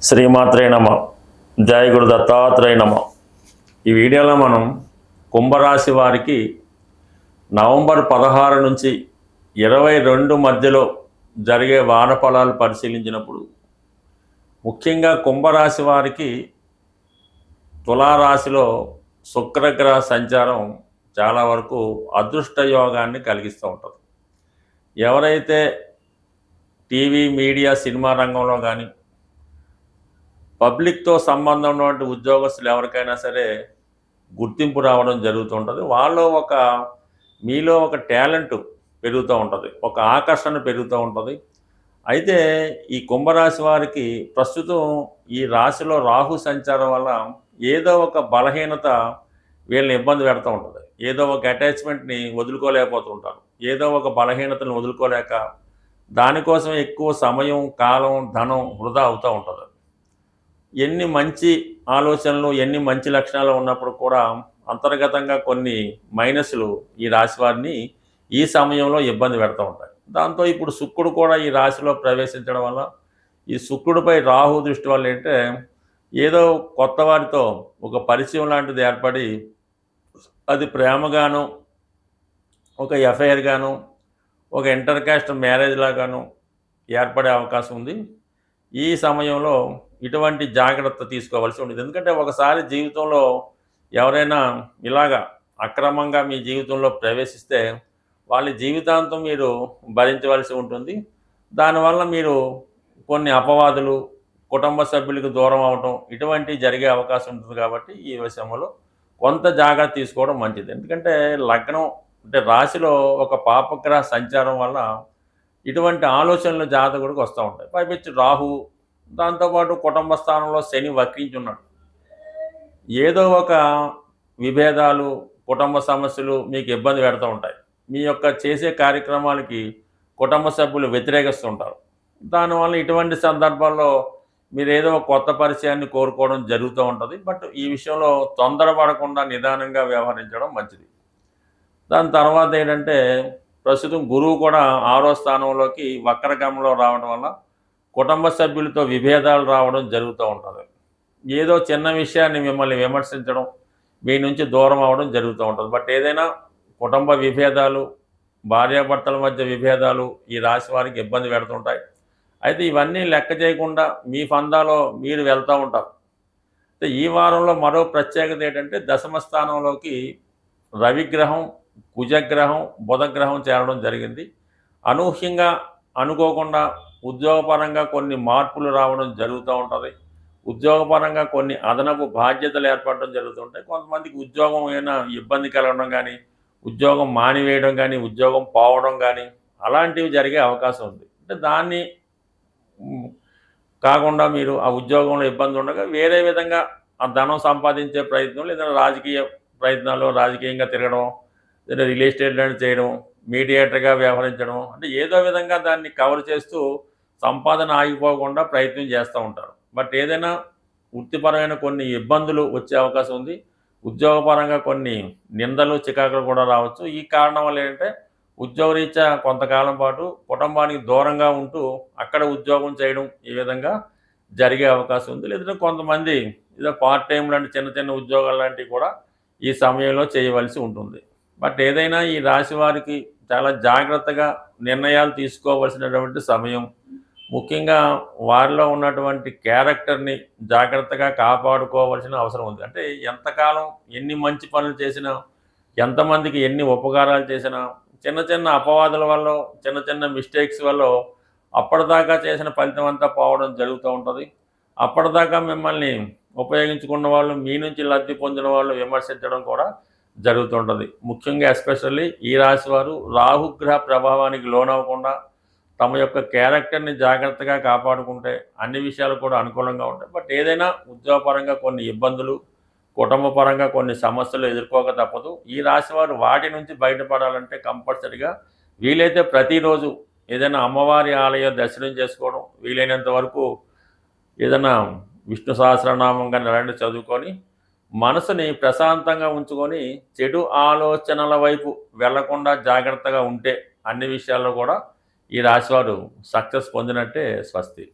శ్రీమాత్రే నమ. జయ గురు దత్తాత్రేయ నమ. ఈ వీడియోలో మనం కుంభరాశి వారికి నవంబర్ 16 నుంచి 22 మధ్యలో జరిగే వార ఫలాలు పరిశీలించినప్పుడు ముఖ్యంగా కుంభరాశి వారికి తులారాశిలో శుక్రగ్రహ సంచారం చాలా వరకు అదృష్ట యోగాన్ని కలిగిస్తూ ఉంటుంది. ఎవరైతే టీవీ మీడియా సినిమా రంగంలో కానీ పబ్లిక్తో సంబంధం ఉన్నటువంటి ఉద్యోగస్తులు ఎవరికైనా సరే గుర్తింపు రావడం జరుగుతుంటుంది. మీలో ఒక టాలెంట్ పెరుగుతూ ఉంటుంది, ఒక ఆకర్షణ పెరుగుతూ ఉంటుంది. అయితే ఈ కుంభరాశి వారికి ప్రస్తుతం ఈ రాశిలో రాహు సంచారం వల్ల ఏదో ఒక బలహీనత వీళ్ళని ఇబ్బంది పెడుతూ ఉంటుంది. ఏదో ఒక అటాచ్మెంట్ని వదులుకోలేకపోతూ ఉంటారు. ఏదో ఒక బలహీనతను వదులుకోలేక దానికోసం ఎక్కువ సమయం, కాలం, ధనం వృధా అవుతూ ఉంటుంది. ఎన్ని మంచి ఆలోచనలు, ఎన్ని మంచి లక్షణాలు ఉన్నప్పుడు కూడా అంతర్గతంగా కొన్ని మైనస్లు ఈ రాశి వారిని ఈ సమయంలో ఇబ్బంది పెడుతూ ఉంటాయి. దాంతో ఇప్పుడు శుక్రుడు కూడా ఈ రాశిలో ప్రవేశించడం వల్ల, ఈ శుక్రుడిపై రాహు దృష్టి వల్ల ఏంటంటే ఏదో కొత్త వారితో ఒక పరిచయం లాంటిది ఏర్పడి అది ప్రేమగాను, ఒక ఎఫ్ఐఆర్ గాను, ఒక ఇంటర్ కాస్ట్ మ్యారేజ్ లాగాను ఏర్పడే అవకాశం ఉంది. ఈ సమయంలో ఇటువంటి జాగ్రత్త తీసుకోవాల్సి ఉంటుంది. ఎందుకంటే ఒకసారి జీవితంలో ఎవరైనా ఇలాగా అక్రమంగా మీ జీవితంలో ప్రవేశిస్తే వాళ్ళ జీవితాంతం మీరు భరించవలసి ఉంటుంది. దానివల్ల మీరు కొన్ని అపవాదులు, కుటుంబ సభ్యులకు దూరం అవటం ఇటువంటివి జరిగే అవకాశం ఉంటుంది. కాబట్టి ఈ విషయంలో కొంత జాగ్రత్త తీసుకోవడం మంచిది. ఎందుకంటే లగ్నం అంటే రాశిలో ఒక పాపగ్రహ సంచారం వల్ల ఇటువంటి ఆలోచనలు జాతకుడికి వస్తూ ఉంటాయి. పైపెచ్చి రాహు, దాంతోపాటు కుటుంబ స్థానంలో శని వక్రించున్నాడు. ఏదో ఒక విభేదాలు, కుటుంబ సమస్యలు మీకు ఇబ్బంది పెడుతూ ఉంటాయి. మీ యొక్క చేసే కార్యక్రమాలకి కుటుంబ సభ్యులు వ్యతిరేకిస్తుంటారు. దానివల్ల ఇటువంటి సందర్భాల్లో మీరు ఏదో ఒక కొత్త పరిచయాన్ని కోరుకోవడం జరుగుతూ ఉంటుంది. బట్ ఈ విషయంలో తొందరపడకుండా నిదానంగా వ్యవహరించడం మంచిది. దాని తర్వాత ఏంటంటే ప్రస్తుతం గురువు కూడా 6వ స్థానంలోకి వక్రగమనంలో రావడం వల్ల కుటుంబ సభ్యులతో విభేదాలు రావడం జరుగుతూ ఉంటుంది. ఏదో చిన్న విషయాన్ని మిమ్మల్ని విమర్శించడం, మీ నుంచి దూరం అవ్వడం జరుగుతూ ఉంటుంది. బట్ ఏదైనా కుటుంబ విభేదాలు, భార్యాభర్తల మధ్య విభేదాలు ఈ రాశి వారికి ఇబ్బంది పెడుతుంటాయి. అయితే ఇవన్నీ లెక్క చేయకుండా మీ ఫందాలో మీరు వెళ్తూ ఉంటారు. అయితే ఈ వారంలో మరో ప్రత్యేకత ఏంటంటే దశమ స్థానంలోకి రవిగ్రహం, కుజగ్రహం, బుధగ్రహం చేరడం జరిగింది. అనూహ్యంగా, అనుకోకుండా ఉద్యోగపరంగా కొన్ని మార్పులు రావడం జరుగుతూ ఉంటుంది. ఉద్యోగపరంగా కొన్ని అదనపు బాధ్యతలు ఏర్పడడం జరుగుతుంటాయి. కొంతమందికి ఉద్యోగం ఏమైనా ఇబ్బంది కలగడం కానీ, ఉద్యోగం మానివేయడం కానీ, ఉద్యోగం పోవడం కానీ అలాంటివి జరిగే అవకాశం ఉంది. అంటే దాన్ని కాకుండా మీరు ఆ ఉద్యోగంలో ఇబ్బంది ఉండగా వేరే విధంగా ఆ ధనం సంపాదించే ప్రయత్నం, లేదా రాజకీయ ప్రయత్నాలు, రాజకీయంగా తిరగడం, లేదా రియల్ ఎస్టేట్ లాంటి చేయడం, మీడియేటర్గా వ్యవహరించడం, అంటే ఏదో విధంగా దాన్ని కవర్ చేస్తూ సంపాదన ఆగిపోకుండా ప్రయత్నం చేస్తూ ఉంటారు. బట్ ఏదైనా వృత్తిపరమైన కొన్ని ఇబ్బందులు వచ్చే అవకాశం ఉంది. ఉద్యోగపరంగా కొన్ని నిందలు, చికాకులు కూడా రావచ్చు. ఈ కారణం వల్ల ఏంటంటే ఉద్యోగరీత్యా కొంతకాలం పాటు కుటుంబానికి దూరంగా ఉంటూ అక్కడ ఉద్యోగం చేయడం ఈ విధంగా జరిగే అవకాశం ఉంది. లేదంటే కొంతమంది ఏదో పార్ట్ టైం లాంటి చిన్న చిన్న ఉద్యోగాలు లాంటివి కూడా ఈ సమయంలో చేయవలసి ఉంటుంది. బట్ ఏదైనా ఈ రాశి వారికి చాలా జాగ్రత్తగా నిర్ణయాలు తీసుకోవాల్సినటువంటి సమయం. ముఖ్యంగా వారిలో ఉన్నటువంటి క్యారెక్టర్ని జాగ్రత్తగా కాపాడుకోవాల్సిన అవసరం ఉంది. అంటే ఎంతకాలం ఎన్ని మంచి పనులు చేసినా, ఎంతమందికి ఎన్ని ఉపకారాలు చేసినా, చిన్న చిన్న అపవాదుల వల్ల, చిన్న చిన్న మిస్టేక్స్ వల్ల అప్పటిదాకా చేసిన ఫలితం అంతా పోవడం జరుగుతూ ఉంటుంది. అప్పటిదాకా మిమ్మల్ని ఉపయోగించుకున్న వాళ్ళు, మీ నుంచి లబ్ధి పొందిన వాళ్ళు విమర్శించడం కూడా జరుగుతుంటుంది. ముఖ్యంగా ఎస్పెషల్లీ ఈ రాశి వారు రాహుగ్రహ ప్రభావానికి లోనవ్వకుండా తమ యొక్క క్యారెక్టర్ని జాగ్రత్తగా కాపాడుకుంటే అన్ని విషయాలు కూడా అనుకూలంగా ఉంటాయి. బట్ ఏదైనా ఉద్యోగపరంగా కొన్ని ఇబ్బందులు, కుటుంబపరంగా కొన్ని సమస్యలు ఎదుర్కోక తప్పదు. ఈ రాశి వారు వాటి నుంచి బయటపడాలంటే కంపల్సరిగా వీలైతే ప్రతిరోజు ఏదైనా అమ్మవారి ఆలయ దర్శనం చేసుకోవడం, వీలైనంత వరకు ఏదైనా విష్ణు సహస్రనామం కానీ అలాంటివి చదువుకొని మనసుని ప్రశాంతంగా ఉంచుకొని చెడు ఆలోచనల వైపు వెళ్లకుండా జాగ్రత్తగా ఉంటే అన్ని విషయాల్లో కూడా ఈ రాశివారు సక్సెస్ పొందినట్టే. స్వస్తి.